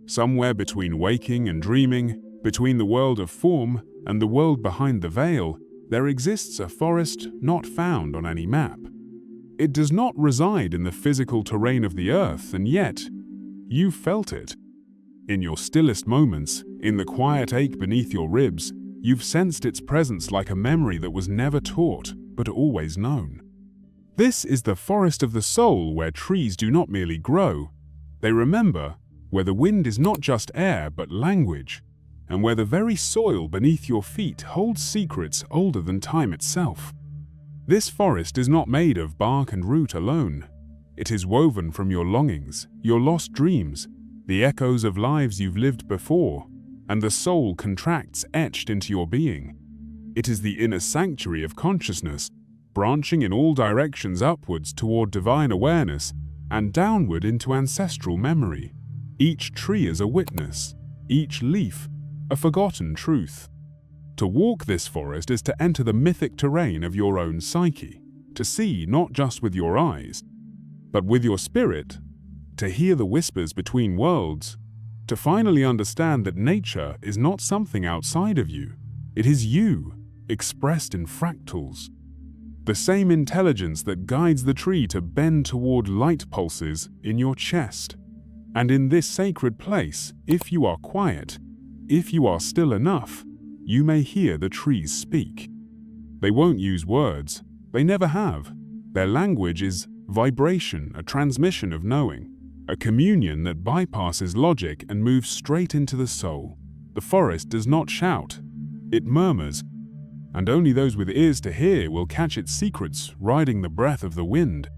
Somewhere between waking and dreaming, between the world of form and the world behind the veil, there exists a forest not found on any map. It does not reside in the physical terrain of the earth, and yet, you felt it. In your stillest moments, in the quiet ache beneath your ribs, you've sensed its presence like a memory that was never taught, but always known. This is the forest of the soul, where trees do not merely grow, they remember, where the wind is not just air but language, and where the very soil beneath your feet holds secrets older than time itself. This forest is not made of bark and root alone. It is woven from your longings, your lost dreams, the echoes of lives you've lived before, and the soul contracts etched into your being. It is the inner sanctuary of consciousness, branching in all directions upwards toward divine awareness and downward into ancestral memory. Each tree is a witness, each leaf a forgotten truth. To walk this forest is to enter the mythic terrain of your own psyche, to see not just with your eyes, but with your spirit, to hear the whispers between worlds, to finally understand that nature is not something outside of you. It is you, expressed in fractals. The same intelligence that guides the tree to bend toward light pulses in your chest. And in this sacred place, if you are quiet, if you are still enough, you may hear the trees speak. They won't use words. They never have. Their language is vibration, a transmission of knowing, a communion that bypasses logic and moves straight into the soul. The forest does not shout. It murmurs, and only those with ears to hear will catch its secrets, riding the breath of the wind.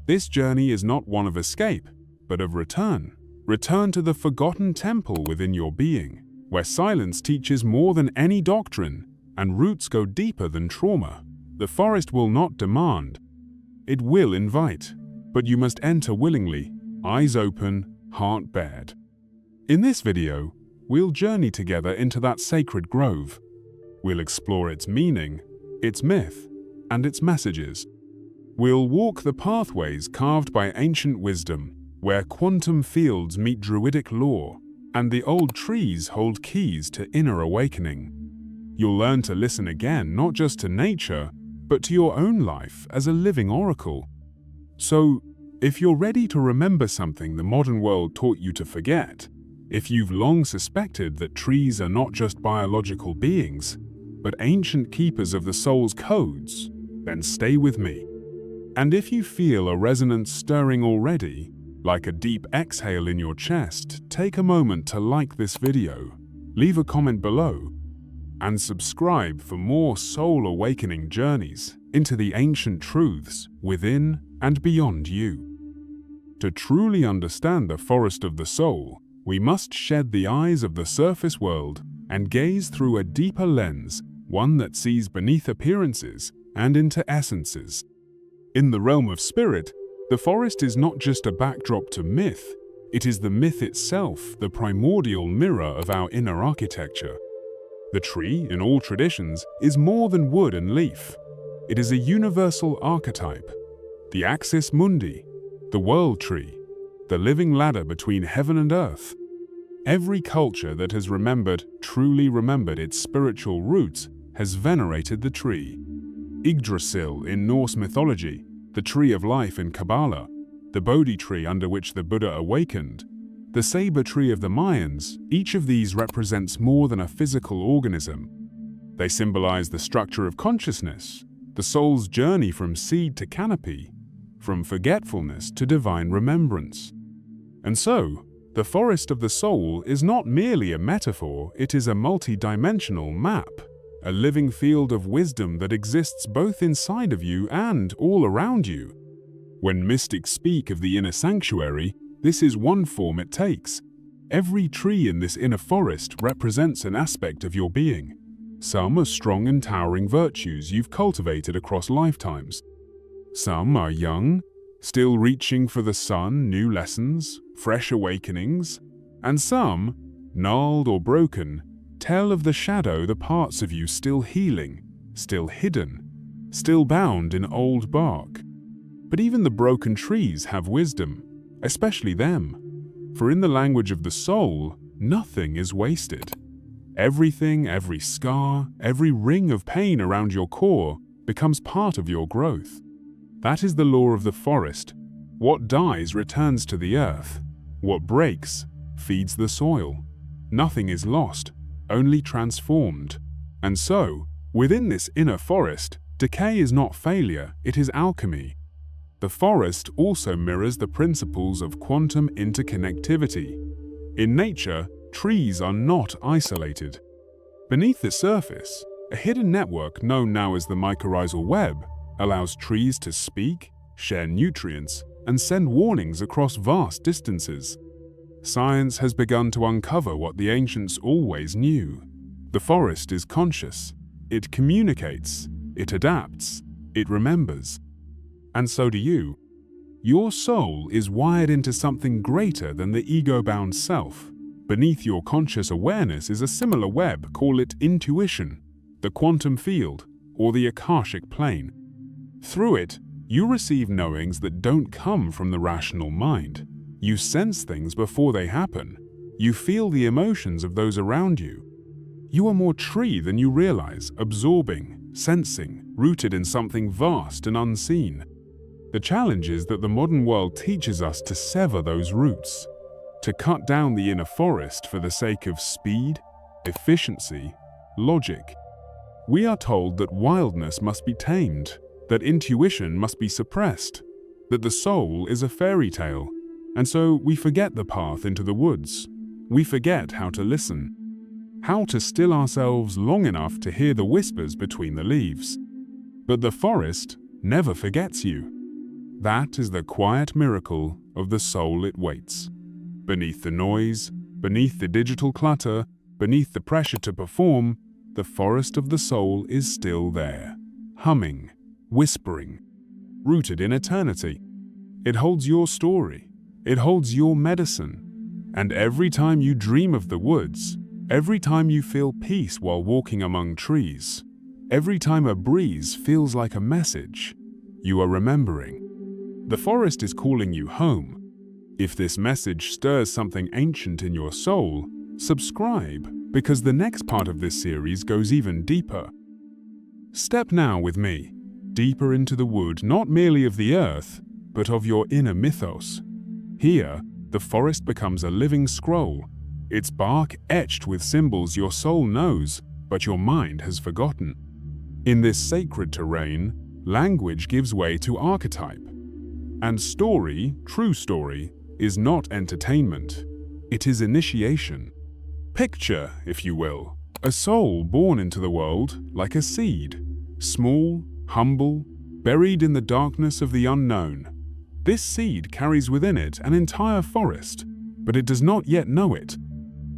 This journey is not one of escape, but of return. Return to the forgotten temple within your being, where silence teaches more than any doctrine, and roots go deeper than trauma. The forest will not demand. It will invite, but you must enter willingly, eyes open, heart bared. In this video, we'll journey together into that sacred grove. We'll explore its meaning, its myth, and its messages. We'll walk the pathways carved by ancient wisdom, where quantum fields meet druidic lore, and the old trees hold keys to inner awakening. You'll learn to listen again, not just to nature, but to your own life as a living oracle. So, if you're ready to remember something the modern world taught you to forget, if you've long suspected that trees are not just biological beings, but ancient keepers of the soul's codes, then stay with me. And if you feel a resonance stirring already, like a deep exhale in your chest, take a moment to like this video, leave a comment below, and subscribe for more soul-awakening journeys into the ancient truths within and beyond you. To truly understand the forest of the soul, we must shed the eyes of the surface world and gaze through a deeper lens, one that sees beneath appearances and into essences. In the realm of spirit, the forest is not just a backdrop to myth, it is the myth itself, the primordial mirror of our inner architecture. The tree, in all traditions, is more than wood and leaf. It is a universal archetype, the axis mundi, the world tree, the living ladder between heaven and earth. Every culture that has truly remembered its spiritual roots, has venerated the tree. Yggdrasil in Norse mythology, the tree of life in Kabbalah, the Bodhi tree under which the Buddha awakened, the saber tree of the Mayans, each of these represents more than a physical organism. They symbolize the structure of consciousness, the soul's journey from seed to canopy, from forgetfulness to divine remembrance. And so, the forest of the soul is not merely a metaphor, it is a multi-dimensional map, a living field of wisdom that exists both inside of you and all around you. When mystics speak of the inner sanctuary, this is one form it takes. Every tree in this inner forest represents an aspect of your being. Some are strong and towering virtues you've cultivated across lifetimes. Some are young, still reaching for the sun, new lessons, fresh awakenings. And some, gnarled or broken, tell of the shadow, the parts of you still healing, still hidden, still bound in old bark. But even the broken trees have wisdom, especially them. For in the language of the soul, nothing is wasted. Everything, every scar, every ring of pain around your core becomes part of your growth. That is the law of the forest. What dies returns to the earth. What breaks feeds the soil. Nothing is lost, only transformed. And so, within this inner forest, decay is not failure, it is alchemy. The forest also mirrors the principles of quantum interconnectivity. In nature, trees are not isolated. Beneath the surface, a hidden network known now as the mycorrhizal web allows trees to speak, share nutrients, and send warnings across vast distances. Science has begun to uncover what the ancients always knew. The forest is conscious. It communicates. It adapts. It remembers. And so do you. Your soul is wired into something greater than the ego-bound self. Beneath your conscious awareness is a similar web, call it intuition, the quantum field, or the akashic plane. Through it, you receive knowings that don't come from the rational mind. You sense things before they happen. You feel the emotions of those around you. You are more tree than you realize, absorbing, sensing, rooted in something vast and unseen. The challenge is that the modern world teaches us to sever those roots, to cut down the inner forest for the sake of speed, efficiency, logic. We are told that wildness must be tamed, that intuition must be suppressed, that the soul is a fairy tale, and so we forget the path into the woods. We forget how to listen, how to still ourselves long enough to hear the whispers between the leaves. But the forest never forgets you. That is the quiet miracle of the soul it waits. Beneath the noise, beneath the digital clutter, beneath the pressure to perform, the forest of the soul is still there, humming, whispering, rooted in eternity. It holds your story. It holds your medicine. And every time you dream of the woods, every time you feel peace while walking among trees, every time a breeze feels like a message, you are remembering. The forest is calling you home. If this message stirs something ancient in your soul, subscribe, because the next part of this series goes even deeper. Step now with me, deeper into the wood not merely of the earth, but of your inner mythos. Here, the forest becomes a living scroll, its bark etched with symbols your soul knows, but your mind has forgotten. In this sacred terrain, language gives way to archetype. And story, true story, is not entertainment. It is initiation. Picture, if you will, a soul born into the world like a seed, small, humble, buried in the darkness of the unknown. This seed carries within it an entire forest, but it does not yet know it.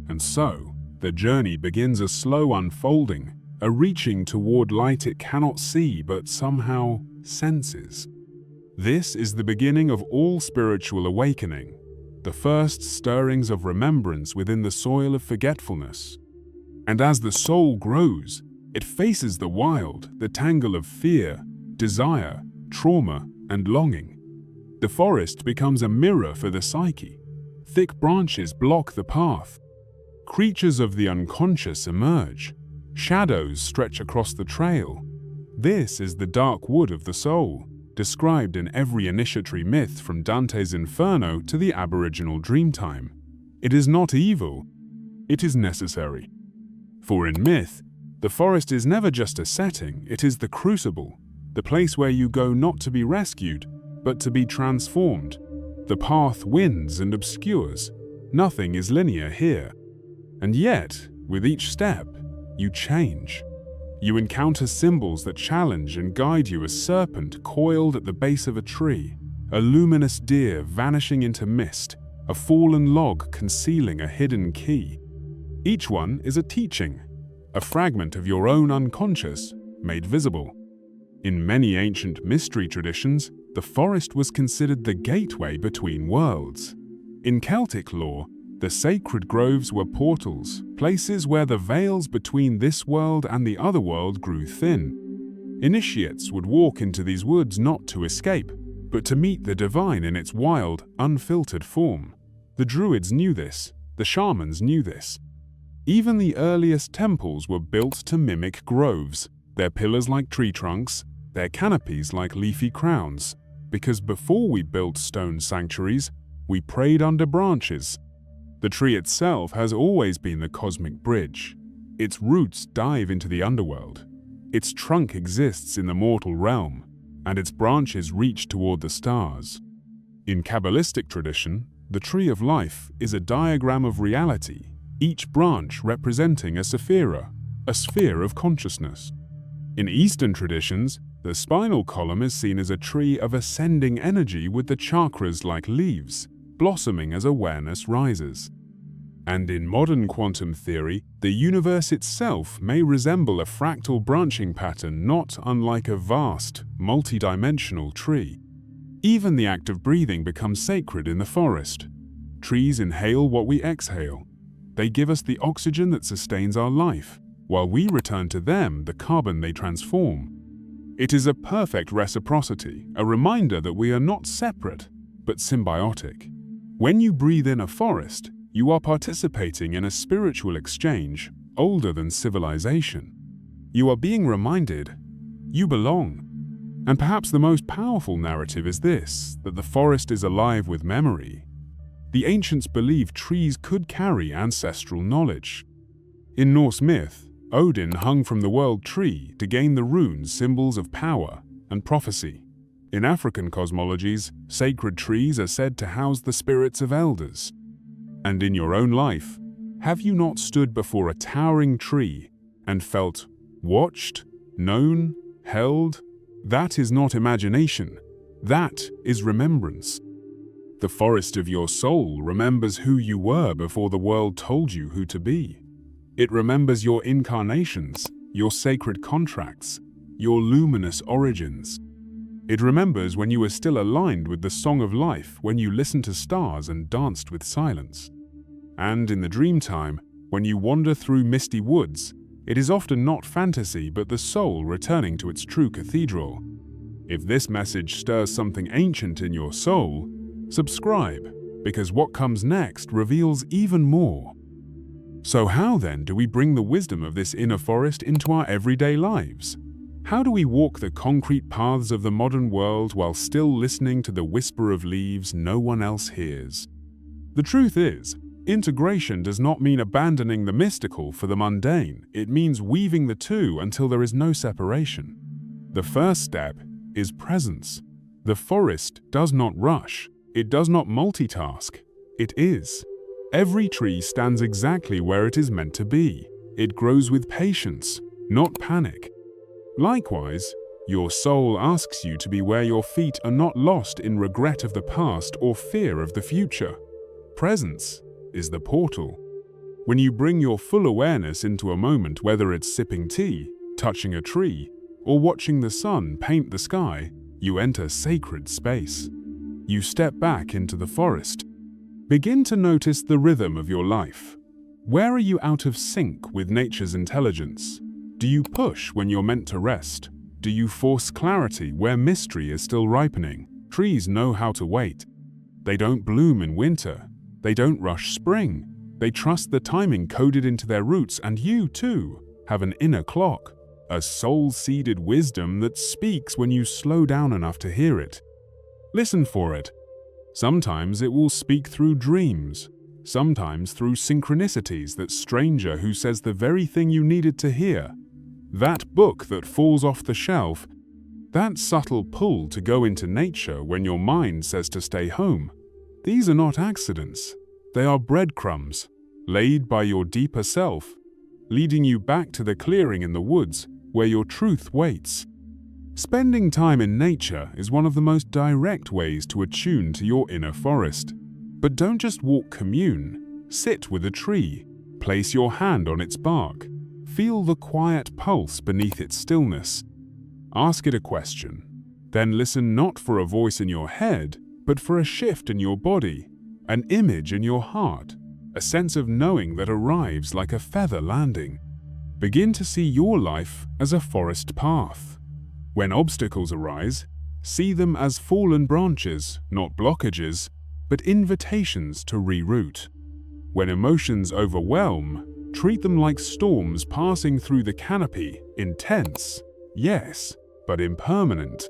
And so, the journey begins a slow unfolding, a reaching toward light it cannot see but somehow senses. This is the beginning of all spiritual awakening, the first stirrings of remembrance within the soil of forgetfulness. And as the soul grows, it faces the wild, the tangle of fear, desire, trauma, and longing. The forest becomes a mirror for the psyche. Thick branches block the path. Creatures of the unconscious emerge. Shadows stretch across the trail. This is the dark wood of the soul, described in every initiatory myth from Dante's Inferno to the Aboriginal Dreamtime. It is not evil, it is necessary. For in myth, the forest is never just a setting, it is the crucible, the place where you go not to be rescued, but to be transformed. The path winds and obscures. Nothing is linear here. And yet, with each step, you change. You encounter symbols that challenge and guide you, a serpent coiled at the base of a tree, a luminous deer vanishing into mist, a fallen log concealing a hidden key. Each one is a teaching, a fragment of your own unconscious made visible. In many ancient mystery traditions, the forest was considered the gateway between worlds. In Celtic lore, the sacred groves were portals, places where the veils between this world and the other world grew thin. Initiates would walk into these woods not to escape, but to meet the divine in its wild, unfiltered form. The Druids knew this, the shamans knew this. Even the earliest temples were built to mimic groves, their pillars like tree trunks, their canopies like leafy crowns, because before we built stone sanctuaries, we prayed under branches. The tree itself has always been the cosmic bridge. Its roots dive into the underworld. Its trunk exists in the mortal realm, and its branches reach toward the stars. In Kabbalistic tradition, the tree of life is a diagram of reality, each branch representing a sephira, a sphere of consciousness. In Eastern traditions, the spinal column is seen as a tree of ascending energy with the chakras like leaves, blossoming as awareness rises. And in modern quantum theory, the universe itself may resemble a fractal branching pattern not unlike a vast, multidimensional tree. Even the act of breathing becomes sacred in the forest. Trees inhale what we exhale. They give us the oxygen that sustains our life, while we return to them the carbon they transform. It is a perfect reciprocity, a reminder that we are not separate, but symbiotic. When you breathe in a forest, you are participating in a spiritual exchange older than civilization. You are being reminded, you belong. And perhaps the most powerful narrative is this, that the forest is alive with memory. The ancients believed trees could carry ancestral knowledge. In Norse myth, Odin hung from the world tree to gain the runes, symbols of power and prophecy. In African cosmologies, sacred trees are said to house the spirits of elders. And in your own life, have you not stood before a towering tree and felt watched, known, held? That is not imagination. That is remembrance. The forest of your soul remembers who you were before the world told you who to be. It remembers your incarnations, your sacred contracts, your luminous origins. It remembers when you were still aligned with the song of life, when you listened to stars and danced with silence. And in the dream time, when you wander through misty woods, it is often not fantasy but the soul returning to its true cathedral. If this message stirs something ancient in your soul, subscribe, because what comes next reveals even more. So how then do we bring the wisdom of this inner forest into our everyday lives? How do we walk the concrete paths of the modern world while still listening to the whisper of leaves no one else hears? The truth is, integration does not mean abandoning the mystical for the mundane. It means weaving the two until there is no separation. The first step is presence. The forest does not rush. It does not multitask. It is. Every tree stands exactly where it is meant to be. It grows with patience, not panic. Likewise, your soul asks you to be where your feet are not lost in regret of the past or fear of the future. Presence is the portal. When you bring your full awareness into a moment, whether it's sipping tea, touching a tree, or watching the sun paint the sky, you enter sacred space. You step back into the forest. Begin to notice the rhythm of your life. Where are you out of sync with nature's intelligence? Do you push when you're meant to rest? Do you force clarity where mystery is still ripening? Trees know how to wait. They don't bloom in winter. They don't rush spring. They trust the timing coded into their roots, and you, too, have an inner clock, a soul-seeded wisdom that speaks when you slow down enough to hear it. Listen for it. Sometimes it will speak through dreams, sometimes through synchronicities, that stranger who says the very thing you needed to hear, that book that falls off the shelf, that subtle pull to go into nature when your mind says to stay home. These are not accidents. They are breadcrumbs, laid by your deeper self, leading you back to the clearing in the woods where your truth waits. Spending time in nature is one of the most direct ways to attune to your inner forest. But don't just walk, commune. Sit with a tree. Place your hand on its bark. Feel the quiet pulse beneath its stillness. Ask it a question. Then listen not for a voice in your head, but for a shift in your body, an image in your heart, a sense of knowing that arrives like a feather landing. Begin to see your life as a forest path. When obstacles arise, see them as fallen branches, not blockages. but invitations to reroute. When emotions overwhelm, treat them like storms passing through the canopy, intense, yes, but impermanent.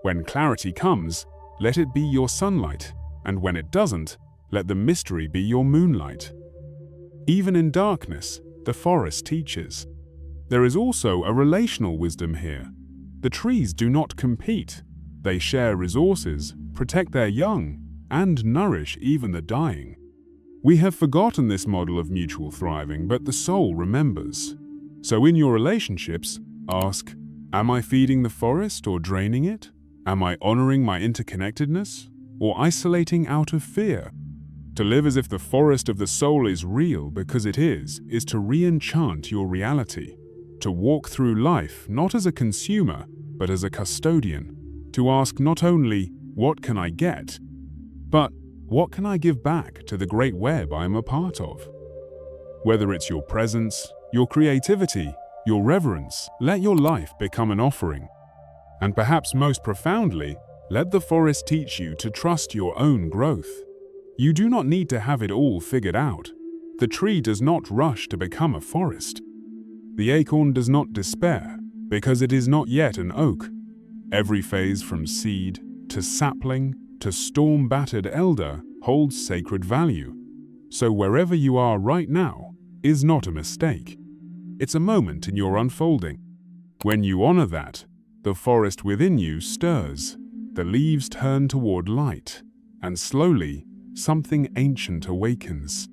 When clarity comes, let it be your sunlight, and when it doesn't, let the mystery be your moonlight. Even in darkness, the forest teaches. There is also a relational wisdom here. The trees do not compete. They share resources, protect their young, and nourish even the dying. We have forgotten this model of mutual thriving, but the soul remembers. So in your relationships, ask, am I feeding the forest or draining it? Am I honoring my interconnectedness or isolating out of fear? To live as if the forest of the soul is real because it is to re-enchant your reality. To walk through life not as a consumer, but as a custodian. To ask not only, what can I get, but what can I give back to the great web I am a part of? Whether it's your presence, your creativity, your reverence, let your life become an offering. And perhaps most profoundly, let the forest teach you to trust your own growth. You do not need to have it all figured out. The tree does not rush to become a forest. The acorn does not despair, because it is not yet an oak. Every phase from seed to sapling to storm-battered elder holds sacred value. So wherever you are right now is not a mistake. It's a moment in your unfolding. When you honor that, the forest within you stirs, the leaves turn toward light, and slowly something ancient awakens.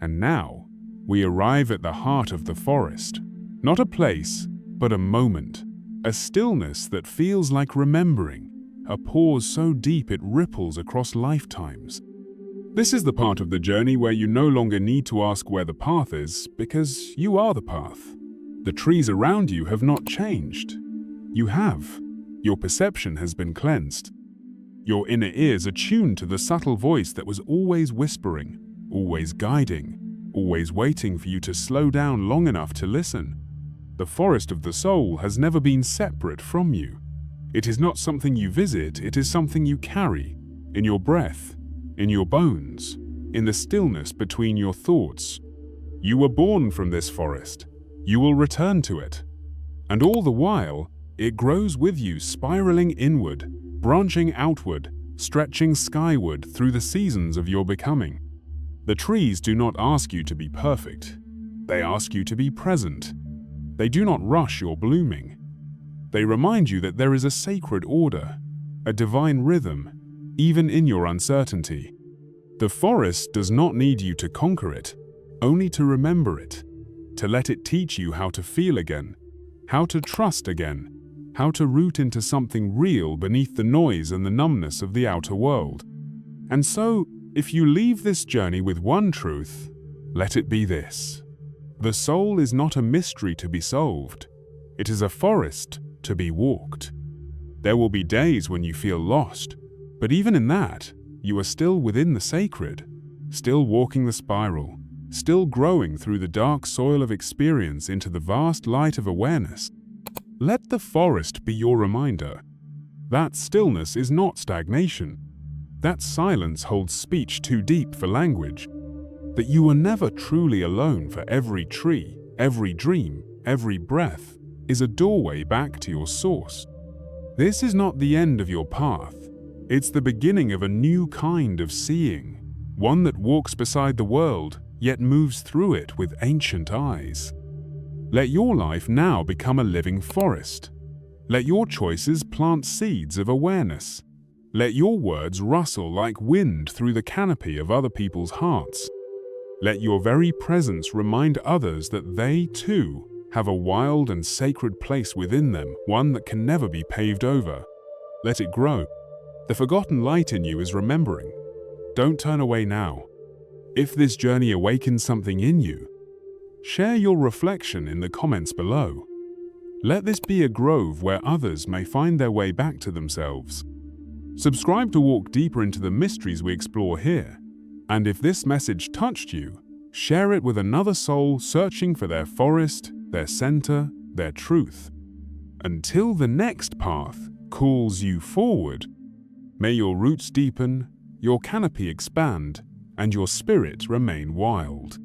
And now, we arrive at the heart of the forest. Not a place, but a moment. A stillness that feels like remembering. A pause so deep it ripples across lifetimes. This is the part of the journey where you no longer need to ask where the path is, because you are the path. The trees around you have not changed. You have. Your perception has been cleansed. Your inner ears are tuned to the subtle voice that was always whispering, always guiding, always waiting for you to slow down long enough to listen. The forest of the soul has never been separate from you. It is not something you visit, it is something you carry, in your breath, in your bones, in the stillness between your thoughts. You were born from this forest. You will return to it. And all the while, it grows with you, spiraling inward, branching outward, stretching skyward through the seasons of your becoming. The trees do not ask you to be perfect. They ask you to be present. They do not rush your blooming. They remind you that there is a sacred order, a divine rhythm, even in your uncertainty. The forest does not need you to conquer it, only to remember it, to let it teach you how to feel again, how to trust again, how to root into something real beneath the noise and the numbness of the outer world. And so, if you leave this journey with one truth, let it be this. The soul is not a mystery to be solved. It is a forest to be walked. There will be days when you feel lost, but even in that, you are still within the sacred, still walking the spiral, still growing through the dark soil of experience into the vast light of awareness. Let the forest be your reminder. That stillness is not stagnation. That silence holds speech too deep for language. That you are never truly alone, for every tree, every dream, every breath is a doorway back to your source. This is not the end of your path. It's the beginning of a new kind of seeing, one that walks beside the world, yet moves through it with ancient eyes. Let your life now become a living forest. Let your choices plant seeds of awareness. Let your words rustle like wind through the canopy of other people's hearts. Let your very presence remind others that they, too, have a wild and sacred place within them, one that can never be paved over. Let it grow. The forgotten light in you is remembering. Don't turn away now. If this journey awakens something in you, share your reflection in the comments below. Let this be a grove where others may find their way back to themselves. Subscribe to walk deeper into the mysteries we explore here. And if this message touched you, share it with another soul searching for their forest, their center, their truth. Until the next path calls you forward, may your roots deepen, your canopy expand, and your spirit remain wild.